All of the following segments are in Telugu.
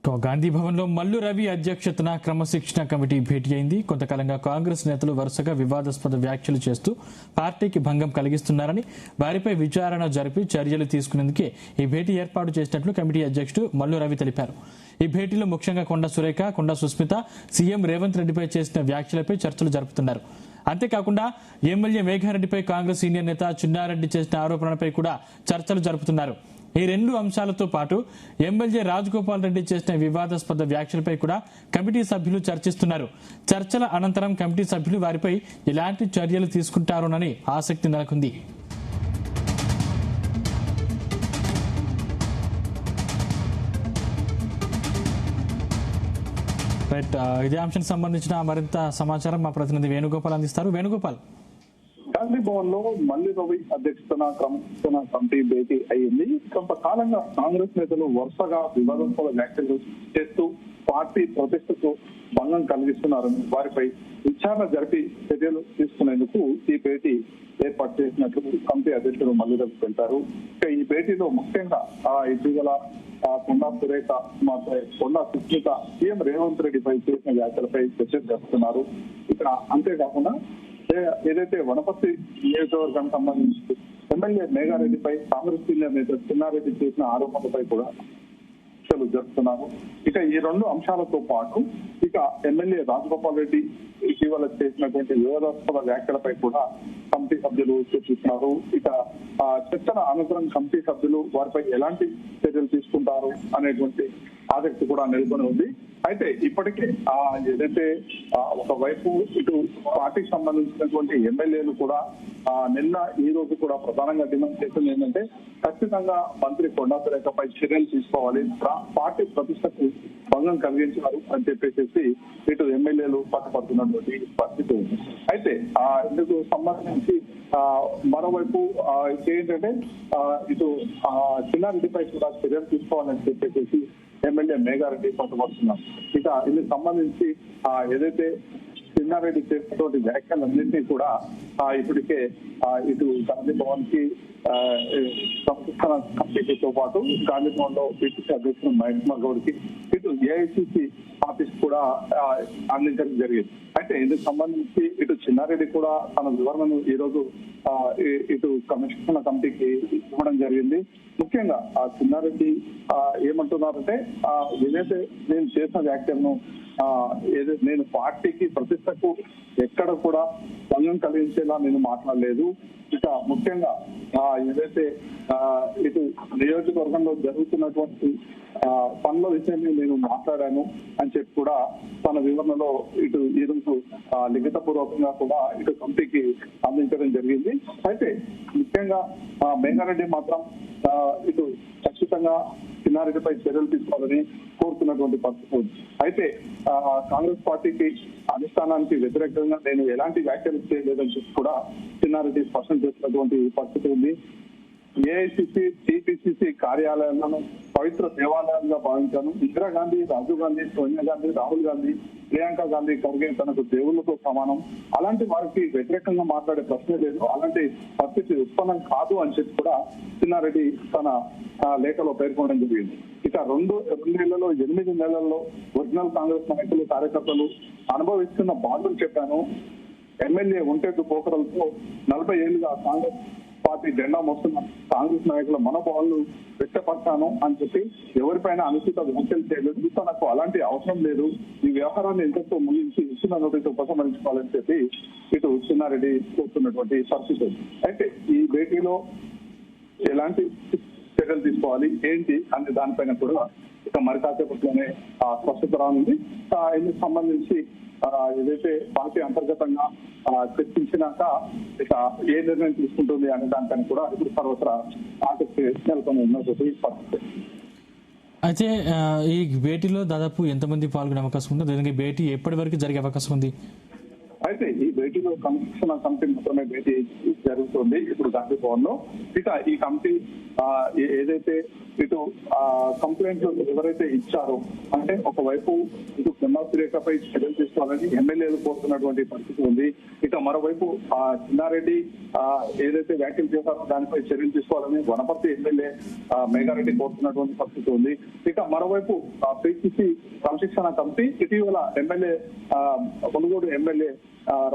గాంధీ భవన్ లో మల్లు రవి అధ్యక్షతన క్రమశిక్షణ కమిటీ భేటీ అయింది. కొంతకాలంగా కాంగ్రెస్ నేతలు వరుసగా వివాదాస్పద వ్యాఖ్యలు చేస్తూ పార్టీకి భంగం కలిగిస్తున్నారని, వారిపై విచారణ జరిపి చర్యలు తీసుకునేందుకే ఈ భేటీ ఏర్పాటు చేసినట్లు కమిటీ అధ్యక్షుడు మల్లు రవి తెలిపారు. ఈ భేటీలో ముఖ్యంగా కొండా సురేఖ, కొండా సుస్మిత సీఎం రేవంత్ రెడ్డిపై చేసిన వ్యాఖ్యలపై చర్చలు జరుపుతున్నారు. అంతేకాకుండా ఎమ్మెల్యే మేఘారెడ్డిపై కాంగ్రెస్ సీనియర్ నేత చిన్నారెడ్డి చేసిన ఆరోపణలపై కూడా చర్చలు జరుపుతున్నారు. ఈ రెండు అంశాలతో పాటు ఎమ్మెల్యే రాజగోపాల్ రెడ్డి చేసిన వివాదాస్పద వ్యాఖ్యలపై కూడా కమిటీ సభ్యులు చర్చిస్తున్నారు. చర్చల అనంతరం కమిటీ సభ్యులు వారిపై ఎలాంటి చర్యలు తీసుకుంటారోనని ఆసక్తి నెలకొంది. ఇదే అంశానికి సంబంధించిన మరింత సమాచారం మా ప్రతినిధి వేణుగోపాల్ అందిస్తారు. వేణుగోపాల్, గాంధీ భవన్ లో మల్లు రవి అధ్యక్షతన క్రమశిక్షణ కమిటీ భేటీ అయ్యింది. కొంతకాలంగా కాంగ్రెస్ నేతలు వరుసగా వివాదాస్పద వ్యాఖ్యలు చేస్తూ పార్టీ ప్రతిష్టకు భంగం కలిగిస్తున్నారని, వారిపై విచారణ జరిపి చర్యలు తీసుకునేందుకు ఈ భేటీ ఏర్పాటు చేసినట్లు కమిటీ అధ్యక్షుడు మల్లు రవి తెలిపారు. ఇక ఈ భేటీలో ముఖ్యంగా ఇటీవల కొండా సురేఖ, కొండా సుస్మిత సీఎం రేవంత్ రెడ్డిపై చేసిన వ్యాఖ్యలపై చర్చలు జరుపుతున్నారు. ఇక్కడ అంతేకాకుండా ఏదైతే వనపర్తి నియోజకవర్గానికి సంబంధించి ఎమ్మెల్యే మేఘారెడ్డిపై కాంగ్రెస్ సీనియర్ నేత చిన్నారెడ్డి చేసిన ఆరోపణలపై కూడా చర్చలు జరుపుతున్నారు. ఇక ఈ రెండు అంశాలతో పాటు ఇక ఎమ్మెల్యే రాజగోపాల్ రెడ్డి ఇటీవల చేసినటువంటి వివాదాస్పద వ్యాఖ్యలపై కూడా కమిటీ సభ్యులు చర్చిస్తున్నారు. ఇక చర్చల అనంతరం కమిటీ సభ్యులు వారిపై ఎలాంటి చర్యలు తీసుకుంటారు అనేటువంటి ఆసక్తి కూడా నెలకొని ఉంది. అయితే ఇప్పటికే ఏదైతే ఒకవైపు ఇటు పార్టీకి సంబంధించినటువంటి ఎమ్మెల్యేలు కూడా నిన్న ఈ రోజు కూడా ప్రధానంగా డిమాండ్ చేస్తుంది ఏంటంటే ఖచ్చితంగా మంత్రి కొండా సురేఖపై చర్యలు తీసుకోవాలి, పార్టీ ప్రతిష్టకు భంగం కలిగించారు అని చెప్పేసి ఇటు ఎమ్మెల్యేలు పట్టుపడుతున్నటువంటి పరిస్థితి ఉంది. అయితే ఇందుకు సంబంధించి మరోవైపు ఏంటంటే ఇటు చిన్నారెడ్డిపై కూడా చర్యలు తీసుకోవాలని చెప్పేసి ఎమ్మెల్యే మేఘారెడ్డి పట్టుబడుతున్నారు. ఇక ఇందుకు సంబంధించి ఏదైతే చిన్నారెడ్డి చేసినటువంటి వ్యాఖ్యలన్నింటినీ కూడా ఇప్పటికే ఇటు గాంధీ భవన్ కి సంస్థ కమిటీతో పాటు గాంధీ భవన్ లో పిసిసి అధ్యక్షుడు మహేష్ గౌడ్ కి ఇటు ఏఐసిసి ఆఫీస్ కూడా అందించడం జరిగింది. అయితే ఇందుకు సంబంధించి ఇటు చిన్నారెడ్డి కూడా తన వివరణను ఈ రోజు ఇటు కమిషనర్ కమిటీకి ఇవ్వడం జరిగింది. ముఖ్యంగా చిన్నారెడ్డి ఏమంటున్నారంటే ఏదైతే నేను చేసిన వ్యాఖ్యలను నేను పార్టీకి ప్రతిష్టకు ఎక్కడ కూడా భంగం కలిగించేలా నేను మాట్లాడలేదు. ఇక ముఖ్యంగా ఏదైతే ఇటు నియోజకవర్గంలో జరుగుతున్నటువంటి పనుల విషయాన్ని నేను మాట్లాడాను అని చెప్పి కూడా తన వివరణలో ఇటు ఈ రోజు లిఖిత పూర్వకంగా కూడా ఇటు కమిటీకి అందించడం జరిగింది. అయితే ముఖ్యంగా మేఘారెడ్డి మాత్రం ఇటు ఖచ్చితంగా చిన్నారెడ్డిపై చర్యలు తీసుకోవాలని కోరుతున్నటువంటి పరిస్థితి ఉంది. అయితే కాంగ్రెస్ పార్టీకి అధిష్టానానికి వ్యతిరేకంగా నేను ఎలాంటి వ్యాఖ్యలు చేయలేదని చెప్పి కూడా చిన్నారెడ్డి స్పష్టం చేసినటువంటి పరిస్థితి ఉంది. ఏఐసిసి, టిపిసిసి కార్యాలయాలను పవిత్ర దేవాలయాలుగా భావించాను. ఇందిరాగాంధీ, రాజీవ్ గాంధీ, సోనియా గాంధీ, రాహుల్ గాంధీ, ప్రియాంక గాంధీ ఖర్గే తనకు దేవుళ్లతో సమానం. అలాంటి వారికి వ్యతిరేకంగా మాట్లాడే ప్రశ్నే లేదు, అలాంటి పరిస్థితి ఉత్పన్నం కాదు అని చెప్పి కూడా చిన్నారెడ్డి తన లేఖలో పేర్కొనడం జరిగింది. ఇక రెండేళ్లలో 8 నెలల్లో ఒరిజినల్ కాంగ్రెస్ నాయకులు, కార్యకర్తలు అనుభవిస్తున్న బాధలు చెప్పాను. ఎమ్మెల్యే ఒంటెద్దు పోకడలతో 40 ఏళ్లుగా కాంగ్రెస్ పార్టీ జెండా మోస్తున్న కాంగ్రెస్ నాయకుల మనోభావాలను వ్యక్తపరచాను అని చెప్పి ఎవరిపైన అనుచిత వ్యాఖ్యలు చేయలేదు. తనకు అలాంటి అవసరం లేదు, ఈ వ్యవహారాన్ని ఇంతతో ముగించి ఇచ్చిన నోటీసు ఉపసంహరించుకోవాలని చెప్పి ఇటు చిన్నారెడ్డి కోరుతున్నటువంటి పరిస్థితి. అయితే ఈ భేటీలో ఎలాంటి చర్యలు తీసుకోవాలి ఏంటి అనే దానిపైన కూడా ఇక మరి కాసేపట్లోనే స్పష్టత రానుంది. ఇందుకు సంబంధించి ఏదైతే పార్టీ అంతర్గతంగా చర్చించినాక ఇక ఏ నిర్ణయం తీసుకుంటుంది అనే దానిపైన కూడా ఇప్పుడు సర్వత్రా ఆసక్తి నెలకొని ఉన్నటువంటి పరిస్థితి. అయితే ఈ భేటీలో దాదాపు ఎంతమంది పాల్గొనే అవకాశం ఉంది? భేటీ ఎప్పటి వరకు జరిగే అవకాశం ఉంది? అయితే ఈ భేటీలో క్రమశిక్షణ కమిటీ మాత్రమే భేటీ జరుగుతుంది ఇప్పుడు గాంధీ భవన్ లో. ఇక ఈ కమిటీ ఏదైతే ఇటు కంప్లైంట్లు ఎవరైతే ఇచ్చారో అంటే ఒకవైపు ఇటు నిమ్మా సురేఖపై చర్యలు తీసుకోవాలని ఎమ్మెల్యేలు కోరుతున్నటువంటి పరిస్థితి ఉంది. ఇక మరోవైపు చిన్నారెడ్డి ఏదైతే వ్యాఖ్యలు చేశారో దానిపై చర్యలు తీసుకోవాలని వనపర్తి ఎమ్మెల్యే మేఘారెడ్డి కోరుతున్నటువంటి పరిస్థితి ఉంది. ఇక మరోవైపు పిసిసి క్రమశిక్షణ కమిటీ ఇటీవల ఎమ్మెల్యే మునుగోడు ఎమ్మెల్యే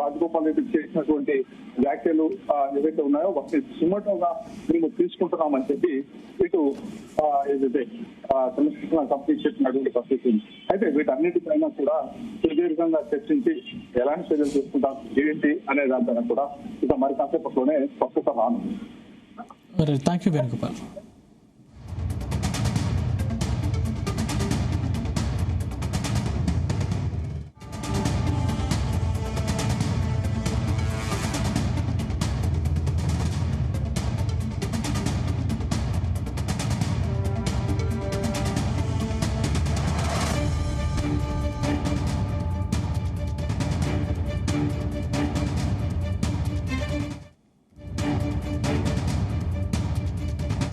రాజగోపాల్ రెడ్డి చేసినటువంటి వ్యాఖ్యలు ఏవైతే ఉన్నాయో వాటిని సుమోటోగా మేము తీసుకుంటున్నామని చెప్పి ఇటు ఏదైతే క్రమశిక్షణ కమిటీ చేసినటువంటి పరిస్థితి ఉంది. అయితే వీటన్నిటిపైన కూడా సుదీర్ఘంగా చర్చించి ఎలాంటి చర్యలు తీసుకుంటాం ఏంటి అనే దానిపైన కూడా ఇక మరి కాసేపట్లోనే స్పష్టత రాను. Thank you Venugopal.